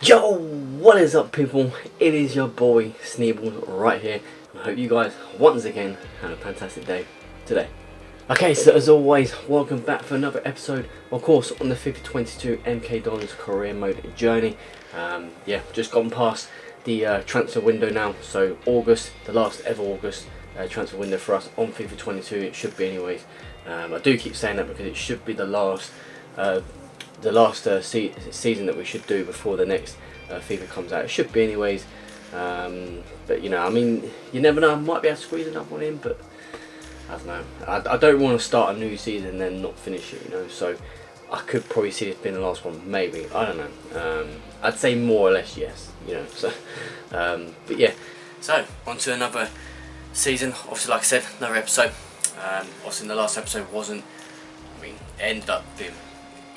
Yo, what is up people? It is your boy Sneebles right here. I hope you guys once again had a fantastic day today. Okay, so as always, welcome back for another episode, of course, on the FIFA 22 MK Dons career mode journey. Yeah, just gone past the transfer window now, so August, the last ever August transfer window for us on FIFA 22, it should be anyways. I do keep saying that because it should be the last season that we should do before the next FIFA comes out. It should be anyways, but you know, I mean, you never know, I might be able to squeeze another one in, but I don't know. I don't want to start a new season and then not finish it, you know, so I could probably see this being the last one, maybe, I don't know. I'd say more or less yes, you know, so, but yeah. So, on to another season, obviously like I said, another episode. Obviously the last episode wasn't, I mean, it ended up being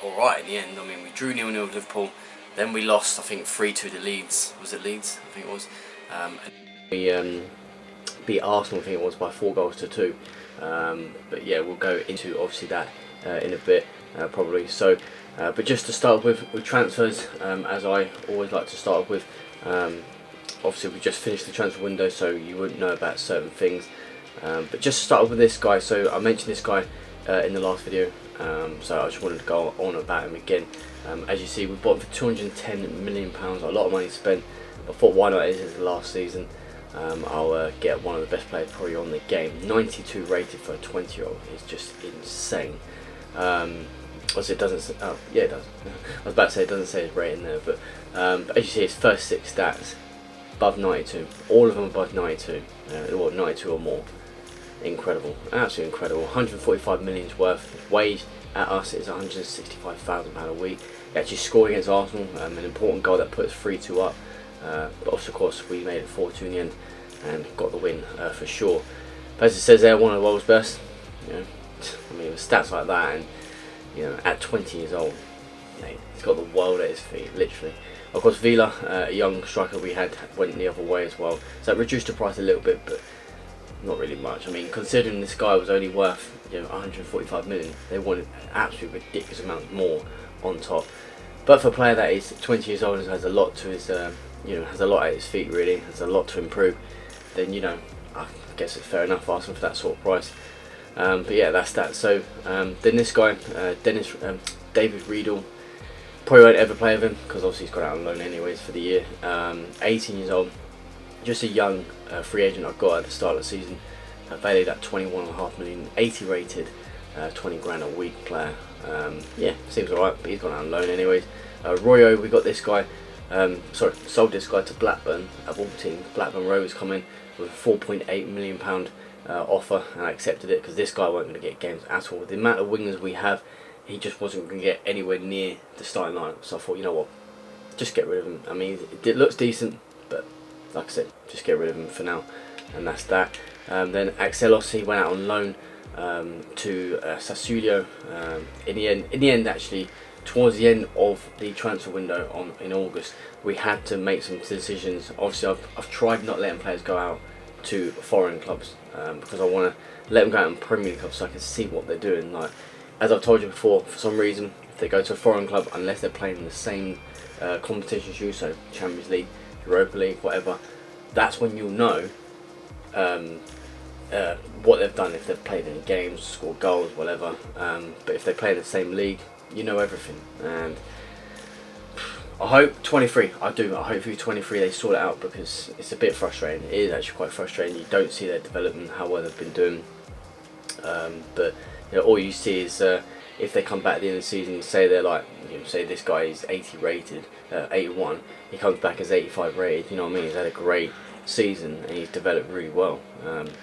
alright in the end. I mean, we drew 0-0 with Liverpool, then we lost, I think, 3-2 to Leeds. Was it Leeds? I think it was. And we beat Arsenal, I think it was, by 4 goals to 2. But yeah, we'll go into obviously that in a bit, probably. So, but just to start with transfers, as I always like to start with, obviously we just finished the transfer window, so you wouldn't know about certain things. But just to start with this guy, so I mentioned this guy in the last video, so I just wanted to go on about him again. As you see, we bought him for £210 million, a lot of money spent. I thought, why not, as it's the last season, I'll get one of the best players probably on the game. 92 rated for a 20-year-old is just insane. Also, it doesn't say, oh yeah, it does. I was about to say it doesn't say his rating there, but as you see, his first 6 stats above 92, all of them above 92, or 92 or more. Incredible, absolutely incredible. 145 million's worth. His wage at us is £165,000 a week. He actually scored against Arsenal, an important goal that puts 3-2 up. But also, of course, we made it 4-2 in the end and got the win for sure. But as it says there, one of the world's best. You know, I mean, with stats like that, and you know, at 20 years old, mate, he's got the world at his feet, literally. Of course, Villa, a young striker we had, went the other way as well. So it reduced the price a little bit, but not really much. I mean, considering this guy was only worth, you know, 145 million, they wanted an absolutely ridiculous amount more on top. But for a player that is 20 years old and has a lot to his, you know, has a lot at his feet, really, has a lot to improve, then, you know, I guess it's fair enough asking for that sort of price. But yeah, that's that. So then this guy, David Riedel, probably won't ever play with him because obviously he's gone out on loan anyways for the year. 18 years old, just a young free agent I got at the start of the season, valued at 21.5 million, 80 rated, 20 grand a week player. Yeah, seems alright, but he's gone out on loan anyways. Royo, we got this guy, sold this guy to Blackburn, of all teams. Blackburn Rovers come in with a £4.8 million offer, and I accepted it because this guy wasn't going to get games at all. With the amount of wingers we have, he just wasn't going to get anywhere near the starting lineup. So I thought, you know what, just get rid of him. I mean, it looks decent, but like I said, just get rid of him for now, and that's that. Then Axelos, he went out on loan to Sassuolo. In the end, actually, towards the end of the transfer window in August, we had to make some decisions. Obviously, I've tried not letting players go out to foreign clubs because I want to let them go out in Premier League clubs so I can see what they're doing. Like, as I've told you before, for some reason, if they go to a foreign club, unless they're playing in the same competition as you, so Champions League, Europa League, whatever, that's when you'll know what they've done, if they've played any games, scored goals, whatever. But if they play in the same league, you know everything. And I hope 23, I hope through 23 they sort it out, because it's a bit frustrating. It is actually quite frustrating. You don't see their development, how well they've been doing. But you know, all you see is if they come back at the end of the season, say they're like, you know, say this guy is 80 rated, 81, he comes back as 85 rated, you know what I mean, he's had a great season and he's developed really well.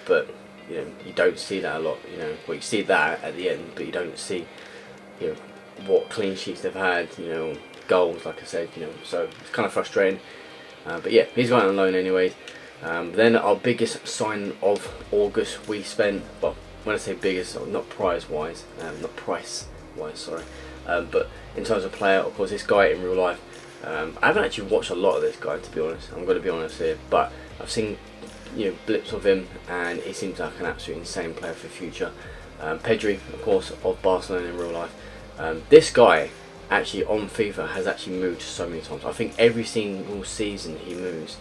But you know, you don't see that a lot, you know. Well, you see that at the end, but you don't see, you know, what clean sheets they've had, you know, goals, like I said, you know, so it's kind of frustrating. But yeah, he's going on loan anyways. Then our biggest sign of August, we spent, well, when I say biggest, not price wise, sorry, but in terms of player, of course, this guy in real life, I haven't actually watched a lot of this guy, to be honest. I'm going to be honest here, but I've seen, you know, blips of him, and he seems like an absolutely insane player for the future. Pedri, of course, of Barcelona in real life. This guy actually on FIFA has actually moved so many times. I think every single season he moves,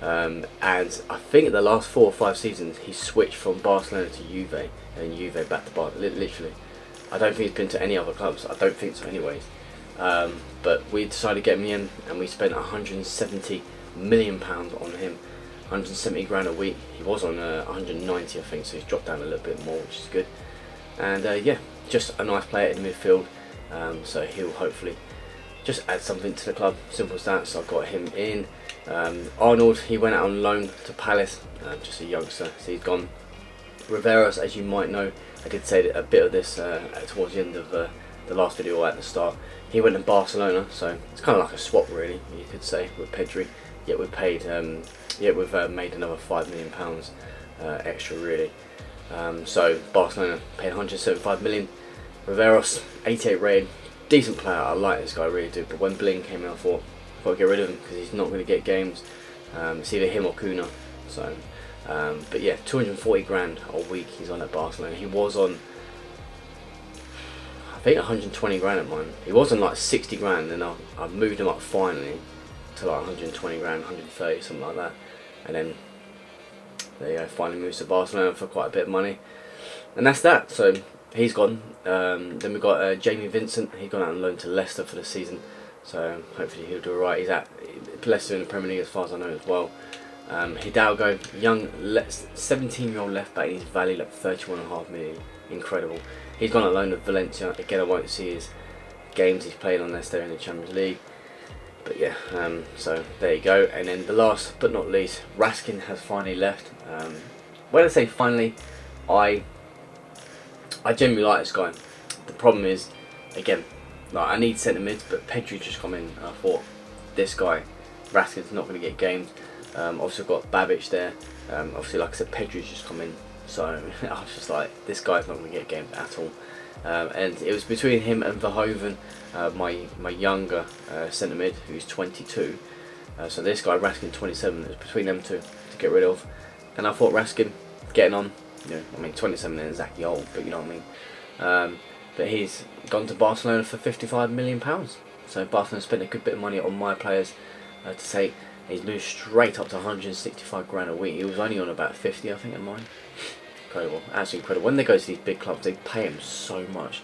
and I think the last 4 or 5 seasons he switched from Barcelona to Juve and Juve back to Barcelona. Literally, I don't think he's been to any other clubs. I don't think so, anyways. But we decided to get him in, and we spent £170 million on him. 170 grand a week. He was on 190, I think, so he's dropped down a little bit more, which is good. And yeah, just a nice player in the midfield. So he'll hopefully just add something to the club. Simple as that. So I've got him in. Arnold, he went out on loan to Palace, just a youngster, so he's gone. Riveros, as you might know, I did say a bit of this towards the end of the last video at the start. He went to Barcelona, so it's kind of like a swap, really, you could say, with Pedri. Yet we've paid, we've made another £5 million extra, really. So Barcelona paid 175 million. Riveros, 88 rated, decent player. I like this guy, I really do. But when Bling came in, I thought I've got to get rid of him because he's not going to get games. It's either him or Kuna. So, but yeah, 240 grand a week he's on at Barcelona. He was on, I think, 120 grand at mine. He was on like 60 grand, and I've moved him up finally to like 120 grand, 130, something like that. And then there you go, finally moves to Barcelona for quite a bit of money. And that's that. So he's gone. Then we've got Jamie Vincent. He's gone out on loan to Leicester for the season. So hopefully he'll do alright. He's at Leicester in the Premier League as far as I know as well. Hidalgo, young 17-year-old left back. He's valued at 31.5 million. Incredible. He's gone on loan to Valencia. Again, I won't see his games he's played unless they're in the Champions League. But yeah, so there you go. And then the last but not least, Raskin has finally left. When I say finally, I genuinely like this guy. The problem is, again, like, I need centre mids, but Pedri just come in, and I thought, this guy, Raskin's not going to get games. Also got Babic there. Obviously, like I said, Pedri's just come in, so I was just like, this guy's not going to get games at all. And it was between him and Verhoeven, my younger centre mid, who's 22. So this guy, Raskin, 27. It was between them two to get rid of. And I thought Raskin, getting on, you know, I mean 27 isn't exactly old, but you know what I mean. But he's gone to Barcelona for £55 million. So Barcelona spent a good bit of money on my players to say he's moved straight up to 165 grand a week. He was only on about 50, I think, at mine. Incredible, absolutely incredible. When they go to these big clubs, they pay him so much,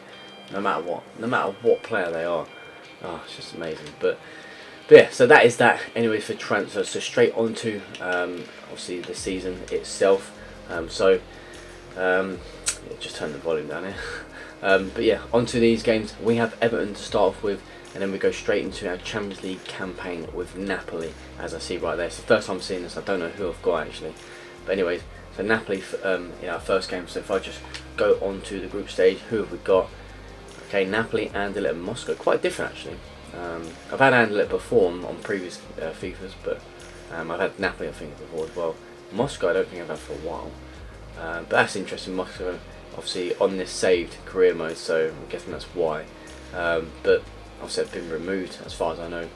no matter what player they are. Oh, it's just amazing. But yeah, so that is that. Anyway, for transfers, so straight on to obviously the season itself. Just turn the volume down here. But yeah, onto these games. We have Everton to start off with, and then we go straight into our Champions League campaign with Napoli, as I see right there. It's the first time seeing this. I don't know who I've got actually, but anyways, so Napoli in our first game. So if I just go on to the group stage, who have we got? Okay, Napoli, Anderlecht and Moscow. Quite different actually. I've had Anderlecht before on previous FIFAs, but I've had Napoli I think before as well. Moscow I don't think I've had for a while, but that's interesting. Moscow obviously on this saved career mode, so I'm guessing that's why. But obviously it's been removed as far as I know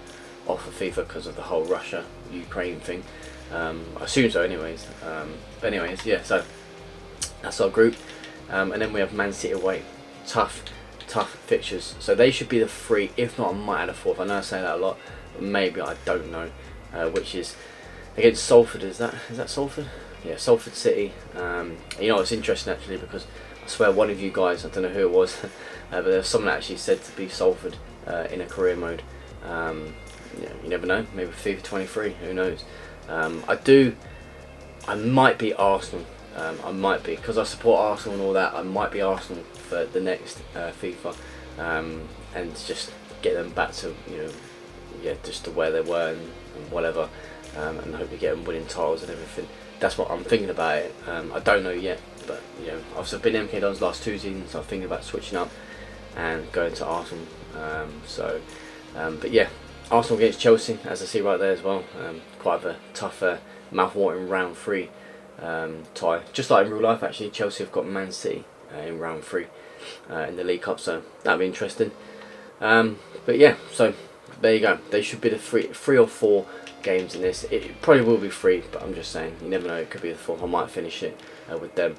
off of FIFA because of the whole Russia-Ukraine thing. I assume so anyways. But anyways, yeah, so that's our group. And then we have Man City away. Tough fixtures. So they should be the 3, if not I might add a 4th. I know I say that a lot, but maybe, I don't know. Which is against Salford, is that Salford? Yeah, Salford City. You know, it's interesting actually because I swear one of you guys, I don't know who it was, but there was someone that actually said to be Salford in a career mode. You never know, maybe FIFA 23, who knows. I might be Arsenal. I might be, because I support Arsenal and all that. I might be Arsenal for the next FIFA, and just get them back to, just to where they were and whatever, and hopefully get them winning titles and everything. That's what I'm thinking about it. I don't know yet, but I've been MK Dons last 2 seasons, so I'm thinking about switching up and going to Arsenal. But yeah, Arsenal against Chelsea, as I see right there as well. Quite a tough, mouth-watering round 3 tie. Just like in real life, actually, Chelsea have got Man City in round 3 in the League Cup, so that'll be interesting. But yeah, so there you go. They should be the 3 or 4 games in this. It probably will be 3, but I'm just saying, you never know, it could be the 4th. I might finish it with them.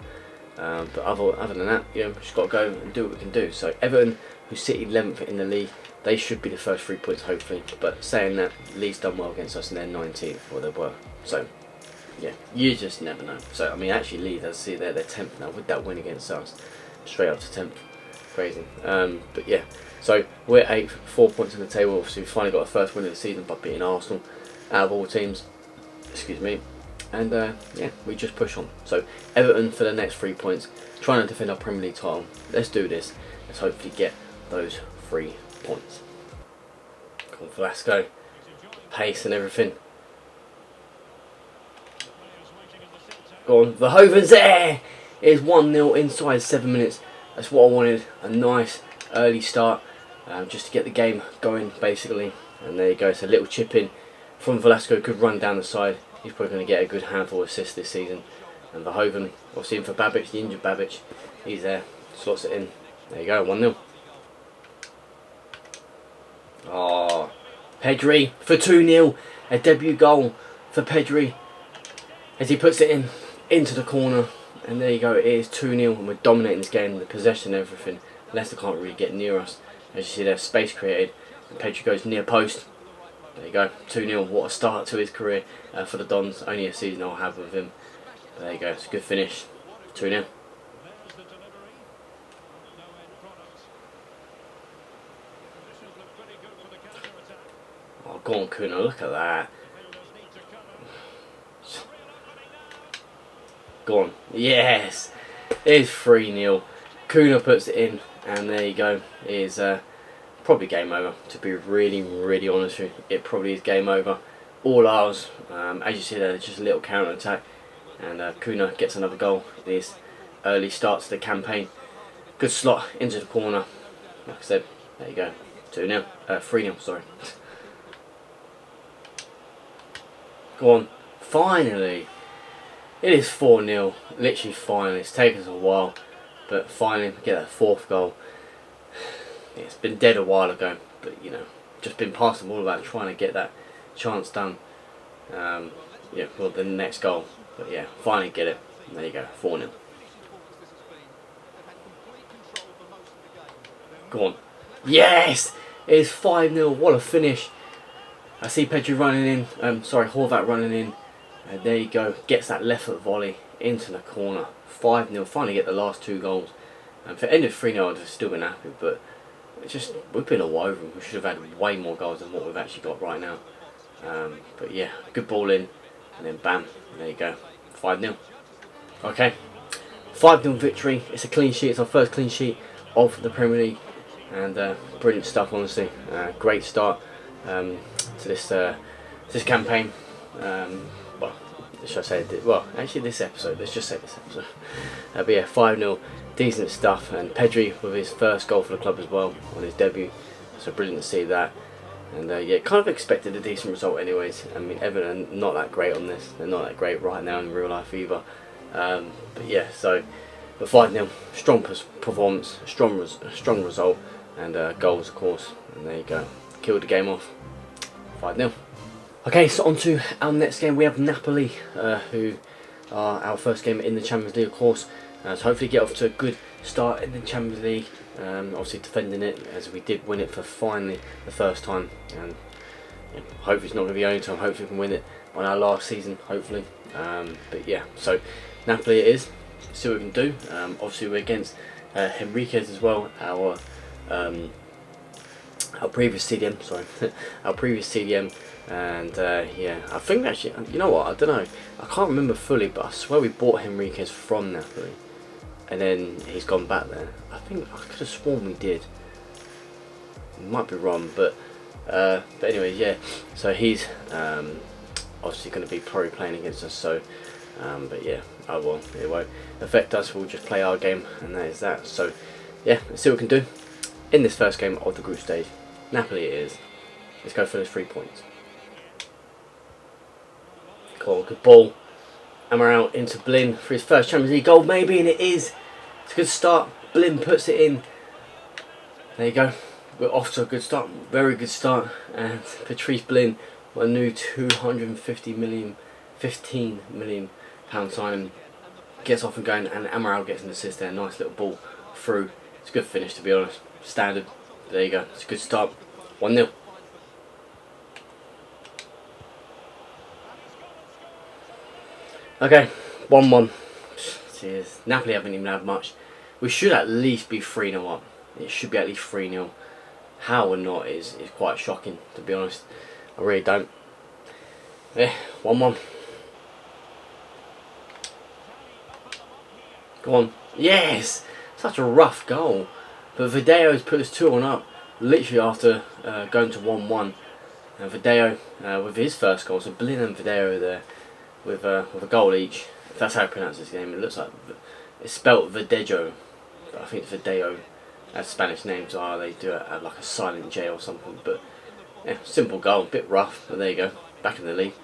But other than that, just got to go and do what we can do. So Everton, who sit 11th in the league, they should be the first 3 points hopefully. But saying that, Leeds done well against us and they're 19th, or they were. So yeah, you just never know. So I mean, actually Leeds, as I see they're 10th now with that win against us, straight up to 10th. Crazy. But yeah, so we're 8th, 4 points on the table. Obviously we finally got our first win of the season by beating Arsenal out of all teams. Excuse me. And yeah, we just push on. So Everton for the next 3 points, trying to defend our Premier League title. Let's do this. Let's hopefully get those 3 points. Come on, Velasco. Pace and everything. Go on, Verhoeven's there! It is 1-0 inside 7 minutes. That's what I wanted. A nice early start, just to get the game going basically. And there you go, it's a little chip in from Velasco. Good run down the side. He's probably going to get a good handful of assists this season. And Verhoeven, obviously in for Babic, the injured Babic. He's there, slots it in. There you go, 1-0. Oh, Pedri for 2-0. A debut goal for Pedri as he puts it in into the corner. And there you go, it is 2-0 and we're dominating this game, the possession and everything. Leicester can't really get near us. As you see there, space created. And Pedri goes near post. There you go, 2-0. What a start to his career for the Dons. Only a season I'll have with him. But there you go, it's a good finish. 2-0. Oh, go on, Kuna, look at that. Go on. Yes! It is 3-0. Kuna puts it in, and there you go. It is probably game over, to be really honest with you. It probably is game over. All ours. As you see there, just a little counter attack, and Kuna gets another goal. This early start to the campaign. Good slot into the corner. Like I said, there you go. 2-0. 3-0, sorry. Go on. Finally. It is 4-0. Literally finally. It's taken us a while, but finally we get that 4th goal. It's been dead a while ago, but you know, just been past the ball about trying to get that chance done. Yeah, well, the next goal, but yeah, finally get it. And there you go, 4-0. Go on. Yes! It is 5-0. What a finish. I see Pedri running in. Horvat running in. And there you go. Gets that left foot volley into the corner. 5-0. Finally get the last 2 goals. And if it ended 3-0, I'd have still been happy. But it's just, we've been all over them. We should have had way more goals than what we've actually got right now. But yeah, good ball in. And then bam. There you go. 5-0. Okay. 5-0 victory. It's a clean sheet. It's our first clean sheet of the Premier League. And brilliant stuff, honestly. Great start to this campaign. Well, should I say? Well, actually, this episode. Let's just say this episode. But yeah, 5-0, decent stuff. And Pedri with his first goal for the club as well on his debut. So brilliant to see that. And yeah, kind of expected a decent result, anyways. I mean, Everton are not that great on this. They're not that great right now in real life either. But yeah, so but 5-0, strong performance, strong result, and goals, of course. And there you go, killed the game off. 5-0. Okay, so on to our next game. We have Napoli, who are our first game in the Champions League, of course. So hopefully get off to a good start in the Champions League. Obviously defending it, as we did win it for finally the first time. And yeah, hopefully it's not going to be the only time. Hopefully we can win it on our last season, hopefully. But yeah, so Napoli it is. See what we can do. Obviously we're against Henriquez as well, our previous CDM, sorry, our previous CDM. And yeah, I think actually, you know what, I don't know, I can't remember fully, but I swear we bought Henriquez from Napoli, and then he's gone back there. I think I could have sworn we did. Might be wrong, but anyway, yeah. So he's obviously going to be probably playing against us. So, but yeah, oh well, it won't affect us. We'll just play our game, and that is that. So, yeah, let's see what we can do in this first game of the group stage. Napoli it is. Let's go for those 3 points. Cool, good ball. Amaral into Blin for his first Champions League goal, maybe, and it is. It's a good start. Blin puts it in. There you go. We're off to a good start, very good start. And Patrice Blin, a new 250 million, 15 million pound signing, gets off and going, and Amaral gets an assist there. Nice little ball through. It's a good finish, to be honest. Standard. There you go. It's a good start. 1-0. Okay, 1-1. Cheers. Napoli haven't even had much. We should at least be 3-0 up. It should be at least 3-0. How or not is quite shocking, to be honest. I really don't. Yeah, 1-1. Go on. Yes! Such a rough goal. But Video's put us 2-1 up, literally after going to 1-1. And Video with his first goal. So Blin and Video there with a goal each. If that's how you pronounce this game. It looks like it's spelt Videjo, but I think it's Video as Spanish names are. They do it at like a silent J or something. But yeah, simple goal, a bit rough, but there you go. Back in the league.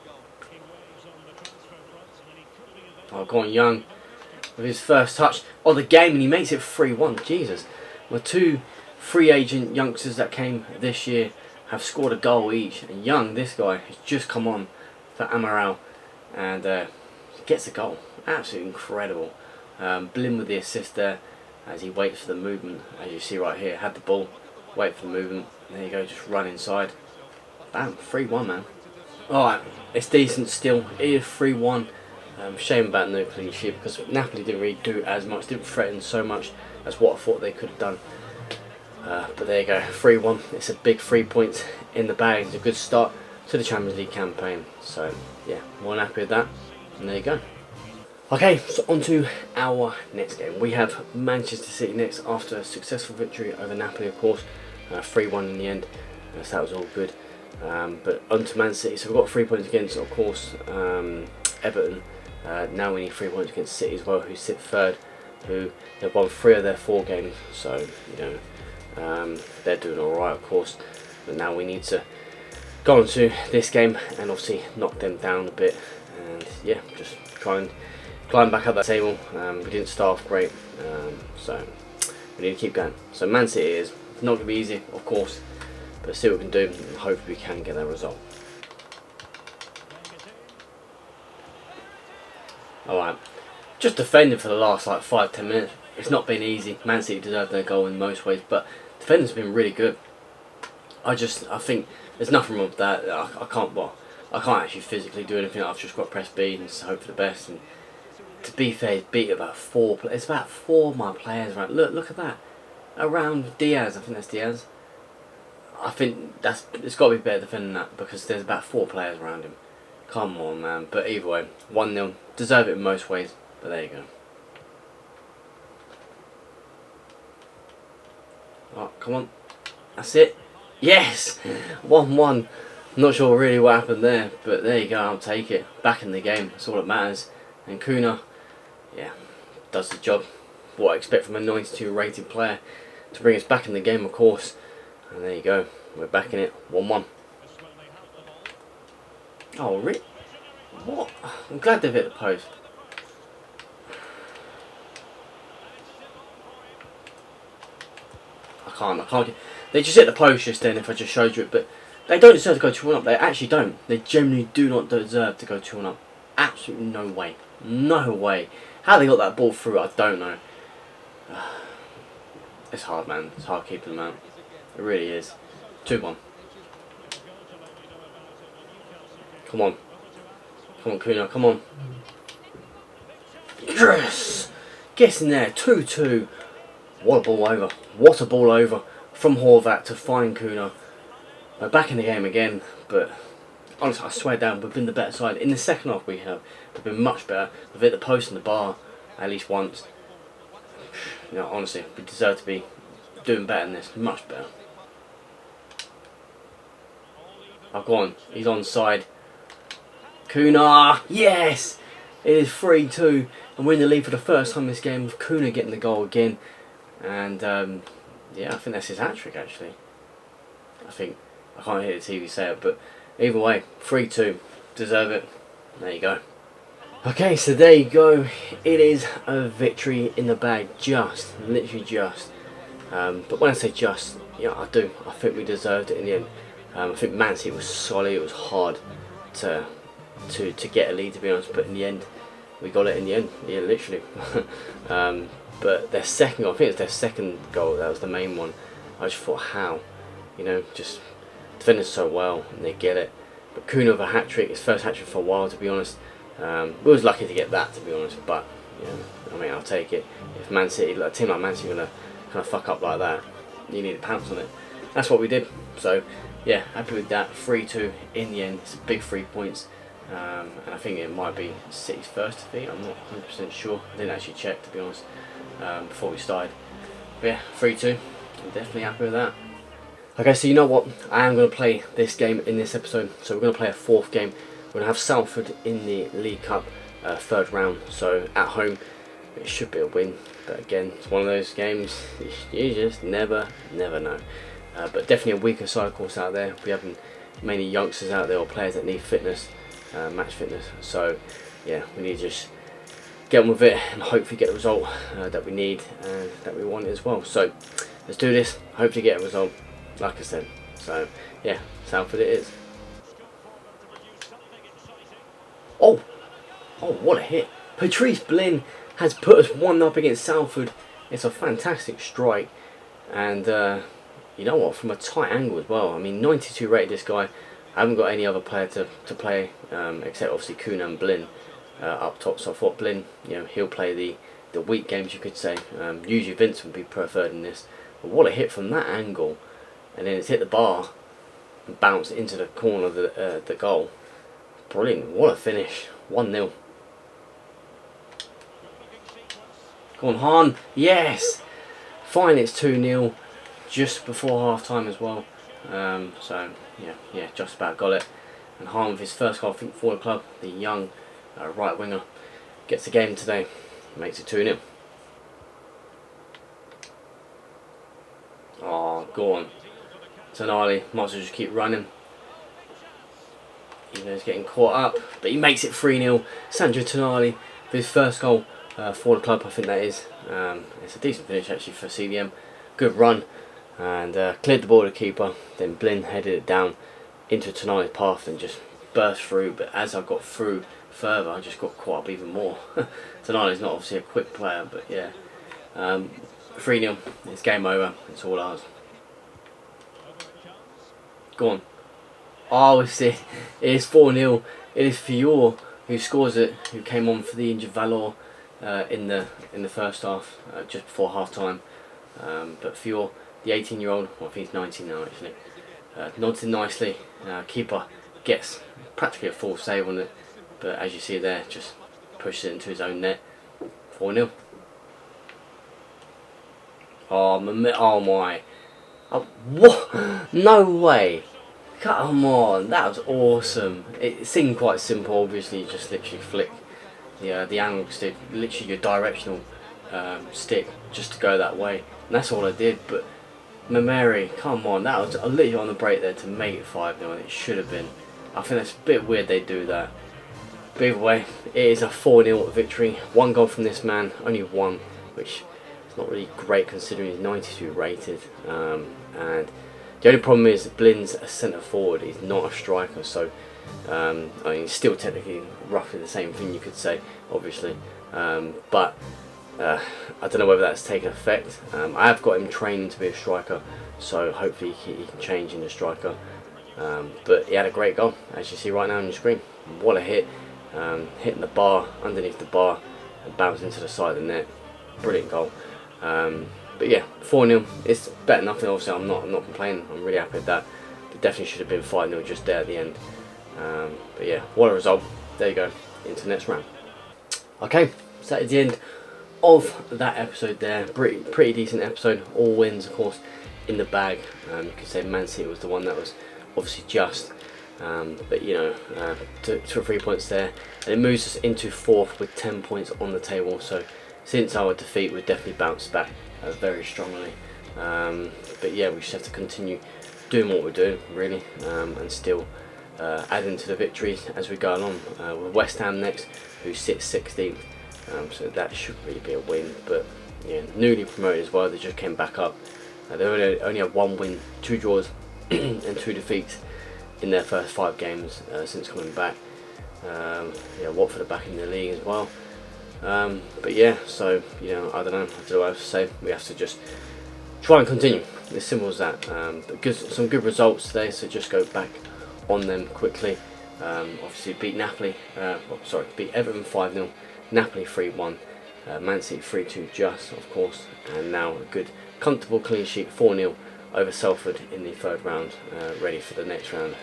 Oh, go on, Young with his first touch of the game, and he makes it 3-1. Jesus, my 2 free agent youngsters that came this year have scored a goal each, and Young, this guy, has just come on for Amaral and gets a goal. Absolutely incredible. Blin with the assist there as he waits for the movement. As you see right here, had the ball, wait for the movement. There you go, just run inside. Bam, 3-1, man. Alright, it's decent still. It is 3-1. Shame about no clean sheet because Napoli didn't really do as much, didn't threaten so much as what I thought they could have done. But there you go, 3-1. It's a big 3 points in the bag. It's a good start to the Champions League campaign. So yeah, more than happy with that. And there you go. Okay, so on to our next game. We have Manchester City next after a successful victory over Napoli, of course. 3-1 in the end, so that was all good. But on to Man City. So we've got 3 points against, of course, Everton. Now we need 3 points against City as well, who sit third, who they've won 3 of their 4 games. So, you know, they're doing alright, of course. But now we need to go on to this game and obviously knock them down a bit. And yeah, just try and climb back up that table. We didn't start off great, so we need to keep going. So Man City is not going to be easy, of course, but see what we can do and hopefully we can get that result. Alright, just defending for the last like 5-10 minutes. It's not been easy. Man City deserved their goal in most ways, but defending's been really good. I think there's nothing wrong with that. I can't actually physically do anything. I've just got to press B and hope for the best. And to be fair, he's beat about 4. It's about 4 of my players, right? Look at that. Around Diaz, I think that's Diaz. I think it's got to be better defending that because there's about 4 players around him. Come on, man. But either way, 1-0. Deserve it in most ways, but there you go. Oh, come on. That's it. Yes! 1-1. Not sure really what happened there, but there you go. I'll take it. Back in the game. That's all that matters. And Kuna, yeah, does the job. What I expect from a 92 rated player to bring us back in the game, of course. And there you go. We're back in it. 1-1. Oh, really? What? I'm glad they've hit the post. I can't. They just hit the post just then if I just showed you it, but they don't deserve to go 2-1 up. They actually don't. They genuinely do not deserve to go 2-1 up. Absolutely no way. No way. How they got that ball through, I don't know. It's hard, man. It's hard keeping them out. It really is. 2-1. Come on. Come on, Kuna. Come on. Yes! Gets in there. 2-2. What a ball over. What a ball over from Horvat to find Kuna. We're back in the game again, but honestly, I swear down, we've been the better side. In the second half we've been much better. We've hit the post and the bar at least once. You know, honestly, we deserve to be doing better than this. Much better. Oh, go on. He's onside. Kuna! Yes! It is 3-2. And we're in the lead for the first time this game with Kuna getting the goal again. And yeah, I think that's his hat-trick actually. I can't hear the TV say it, but either way, 3-2. Deserve it. There you go. Okay, so there you go. It is a victory in the bag. Just. Literally just. But when I say just, yeah, I do. I think we deserved it in the end. I think Man City was solid. It was hard to get a lead, to be honest, but in the end we got it in the end. Yeah, literally. But their second goal, I think it's their second goal, that was the main one. I just thought, how, you know, just defending so well, and they get it. But Kuna with a hat-trick, his first hat-trick for a while, to be honest. We was lucky to get that, to be honest, but yeah, I mean, I'll take it. If Man City, like a team like Man City, gonna kind of fuck up like that, you need to pounce on it. That's what we did. So yeah, happy with that. 3-2 in the end. It's a big 3 points, and I think it might be City's first defeat. I'm not 100% sure. I didn't actually check, to be honest, before we started. But yeah, 3-2. I'm definitely happy with that. Okay, so you know what? I am going to play this game in this episode. So we're going to play a fourth game. We're going to have Salford in the League Cup third round. So at home, it should be a win. But again, it's one of those games you just never know. But definitely a weaker side, of course, out there. We have mainly youngsters out there or players that need fitness, match fitness. So yeah, we need to just get on with it and hopefully get the result that we need and that we want as well. So let's do this. Hopefully get a result, like I said. So yeah, Salford it is. Oh, what a hit! Patrice Blin has put us 1-0 against Salford. It's a fantastic strike, and you know what? From a tight angle as well. I mean, 92 rated this guy. I haven't got any other player to play except obviously Kuna and Blin up top. So I thought Blin, you know, he'll play the weak games, you could say. Usually Vince would be preferred in this. But what a hit from that angle, and then it's hit the bar and bounced into the corner of the goal. Brilliant! What a finish. 1-0. Go on, Hahn. Yes. Fine. It's 2-0. Just before half time as well. So yeah, just about got it. And Hahn with his first goal, I think, for the club, the young right winger, gets the game today, makes it 2-0. Oh, go on. Tonali might as well just keep running. Even though he's getting caught up, but he makes it 3-0. Sandro Tonali with his first goal for the club, I think that is. It's a decent finish actually for CDM. Good run. And cleared the ball to the keeper. Then Blin headed it down into Tonali's path and just burst through. But as I got through further, I just got caught up even more. Tonali's not obviously a quick player, but yeah. 3-0. It's game over. It's all ours. Go on. Oh, it's 4-0. It is Fior who scores it, who came on for the injured Valor in the first half, just before half time. But Fior, the 18-year-old, well, I think he's 19 now actually, nods in nicely. Keeper gets practically a full save on it, but as you see there, just pushes it into his own net. 4-0. Oh my! Oh, what? No way! Come on, that was awesome. It seemed quite simple, obviously. You just literally flick the analog stick, literally your directional stick, just to go that way. And that's all I did. But Mameri, come on, that was literally on the break there to make it 5-0, and it should have been. I think that's a bit weird they do that. But either way, it is a 4-0 victory. One goal from this man, only one, which is not really great considering he's 92 rated. And the only problem is Blin's a centre forward, he's not a striker, so I mean, it's still technically roughly the same thing, you could say, obviously. But I don't know whether that's taken effect. I have got him training to be a striker, so hopefully he can change into striker. But he had a great goal, as you see right now on your screen. What a hit! Hitting the bar, underneath the bar, and bounced into the side of the net. Brilliant goal. But yeah, 4-0. It's better than nothing. Obviously, I'm not complaining. I'm really happy with that. But definitely should have been 5-0 just there at the end. But yeah, what a result. There you go. Into the next round. Okay, so that is the end of that episode there. Pretty decent episode. All wins, of course, in the bag. You could say Man City was the one that was obviously just. But you know, took 3 points there. And it moves us into 4th with 10 points on the table. So since our defeat, we've definitely bounced back very strongly. But yeah, we just have to continue doing what we're doing, really, and still adding to the victories as we go along. With West Ham next, who sits 16th, so that should really be a win. But yeah, newly promoted as well, they just came back up. They only have 1 win, 2 draws and 2 defeats in their first 5 games since coming back. Yeah, Watford are back in the league as well. But yeah, so you know, I don't know what else to say. We have to just try and continue. as simple as that. But some good results today, so just go back on them quickly. Obviously beat beat Everton 5-0, Napoli 3-1, Man City 3-2 just, of course, and now a good comfortable clean sheet 4-0 over Salford in the third round, ready for the next round.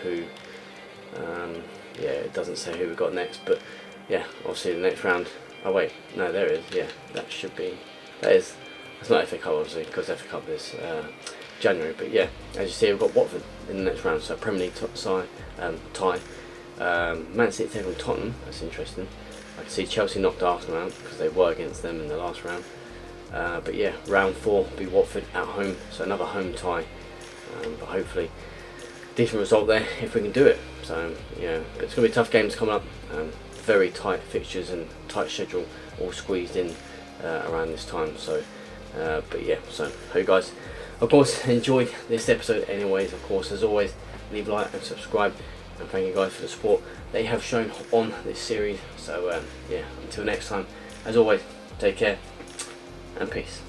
Yeah, it doesn't say who we got next, but yeah, obviously the next round. Oh wait, no, there it is. Yeah, that's not FA Cup obviously, because FA Cup is January. But yeah, as you see, we've got Watford in the next round, so Premier League tie. Man City take on Tottenham. That's interesting. I can see Chelsea knocked Arsenal out because they were against them in the last round. But yeah, round 4 be Watford at home, so another home tie. But hopefully, decent result there if we can do it. So yeah, but it's going to be tough games coming up. Very tight fixtures and tight schedule, all squeezed in around this time. So, but yeah, so hope you guys, of course, enjoyed this episode. Anyways, of course, as always, leave a like and subscribe. And thank you guys for the support they have shown on this series. So yeah, until next time, as always, take care and peace.